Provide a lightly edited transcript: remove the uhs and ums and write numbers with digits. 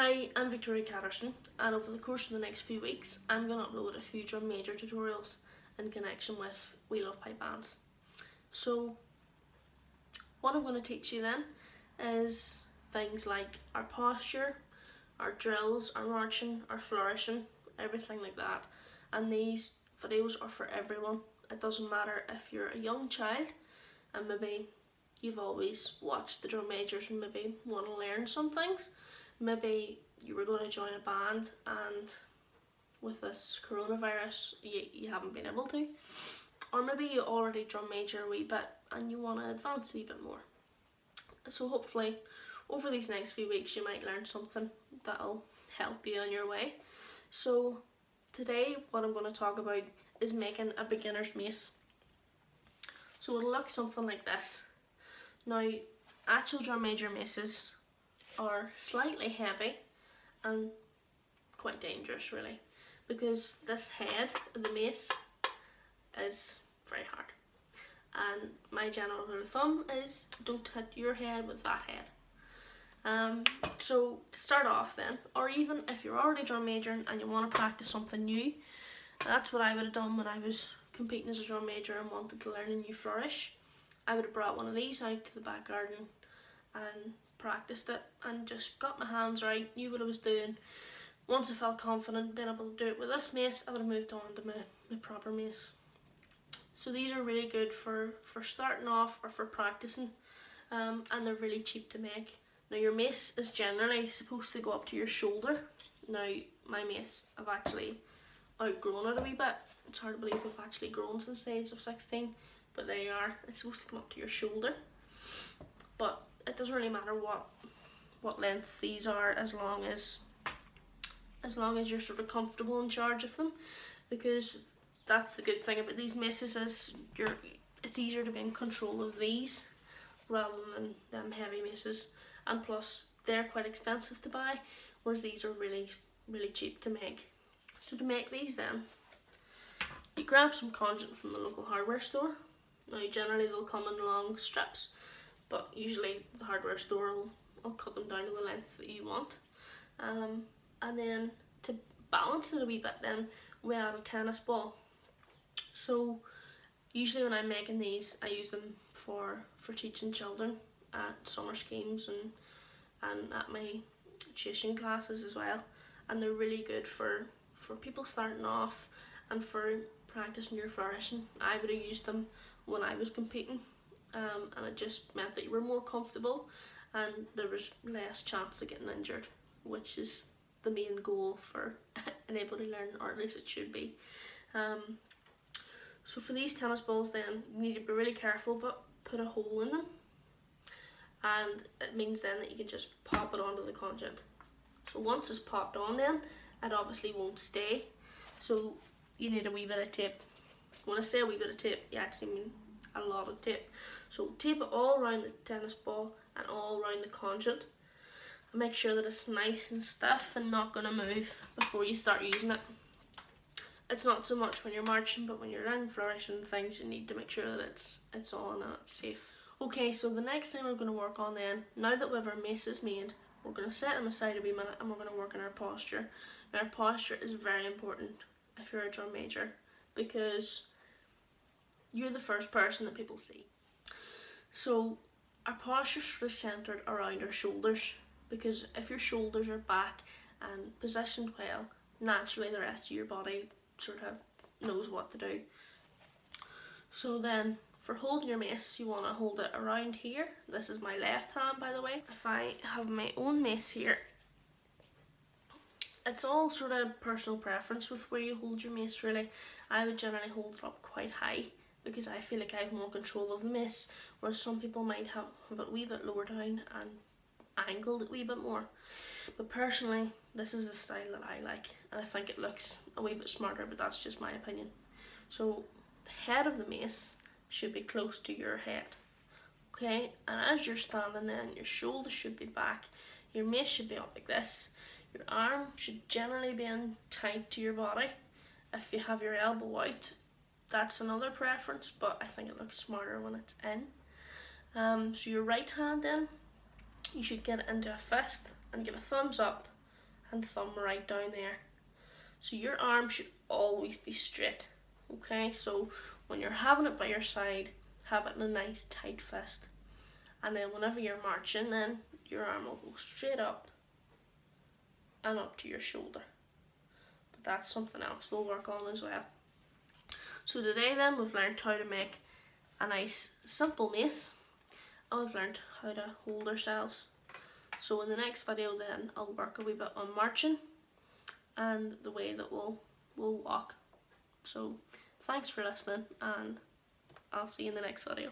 Hi, I'm Victoria Catterson, and over the course of the next few weeks I'm going to upload a few drum major tutorials in connection with We Love Pipe Bands. So what I'm going to teach you then is things like our posture, our drills, our marching, our flourishing, everything like that. And these videos are for everyone. It doesn't matter if you're a young child and maybe you've always watched the drum majors and maybe want to learn some things. Maybe you were going to join a band and with this coronavirus you haven't been able to. Or maybe you already drum major a wee bit and you want to advance a wee bit more. So hopefully over these next few weeks you might learn something that'll help you on your way. So today what I'm going to talk about is making a beginner's mace. So it'll look something like this. Now, actual drum major maces are slightly heavy and quite dangerous really, because this head of the mace is very hard, and my general rule of thumb is don't hit your head with that head. So to start off then, or even if you're already drum majoring and you want to practice something new, that's what I would have done when I was competing as a drum major and wanted to learn a new flourish. I would have brought one of these out to the back garden and practiced it and just got my hands right, knew what I was doing. Once I felt confident being able to do it with this mace, I would have moved on to my proper mace. So these are really good for starting off or for practicing, and they're really cheap to make. Now your mace is generally supposed to go up to your shoulder. Now my mace, I've actually outgrown it a wee bit. It's hard to believe we've actually grown since the age of 16, but there you are. It's supposed to come up to your shoulder, but it doesn't really matter what length these are, as long as you're sort of comfortable in charge of them, because that's the good thing about these maces is it's easier to be in control of these rather than them heavy maces, and plus they're quite expensive to buy, whereas these are really cheap to make. So to make these then, you grab some conjunct from the local hardware store. Now generally they'll come in long strips, but usually the hardware store will cut them down to the length that you want. And then to balance it a wee bit then, we add a tennis ball. So usually when I'm making these, I use them for teaching children at summer schemes and at my tuition classes as well. And they're really good for people starting off and for practicing your flourishing. I would have used them when I was competing, and it just meant that you were more comfortable and there was less chance of getting injured, which is the main goal for anybody learning, or at least it should be. So for these tennis balls then, you need to be really careful but put a hole in them, and it means then that you can just pop it onto the conjunct. So once it's popped on then, it obviously won't stay, so you need a wee bit of tape. When I say a wee bit of tape, you actually mean a lot of tape. So tape it all around the tennis ball and all around the conjunct, and make sure that it's nice and stiff and not going to move before you start using it. It's not so much when you're marching, but when you're learning flourishing things, you need to make sure that it's on and it's safe. Okay, so the next thing we're going to work on then, now that we have our maces made, we're going to set them aside a wee minute and we're going to work on our posture. Now our posture is very important if you're a drum major, because you're the first person that people see. So our posture is centered around our shoulders, because if your shoulders are back and positioned well, naturally the rest of your body sort of knows what to do. So then for holding your mace, you want to hold it around here. This is my left hand, by the way. If I have my own mace here, it's all sort of personal preference with where you hold your mace really. I would generally hold it up quite high because I feel like I have more control of the mace, whereas some people might have it a wee bit lower down and angled it a wee bit more. But personally, this is the style that I like, and I think it looks a wee bit smarter, but that's just my opinion. So the head of the mace should be close to your head, okay? And as you're standing then, your shoulders should be back, your mace should be up like this, your arm should generally be in tight to your body. If you have your elbow out, that's another preference, but I think it looks smarter when it's in. So your right hand then, you should get it into a fist and give a thumbs up and thumb right down there. So your arm should always be straight. Okay, so when you're having it by your side, have it in a nice tight fist. And then whenever you're marching, then your arm will go straight up and up to your shoulder. But that's something else we'll work on as well. So today then we've learned how to make a nice simple mace, and we've learned how to hold ourselves. So in the next video then I'll work a wee bit on marching and the way that we'll walk. So thanks for listening, and I'll see you in the next video.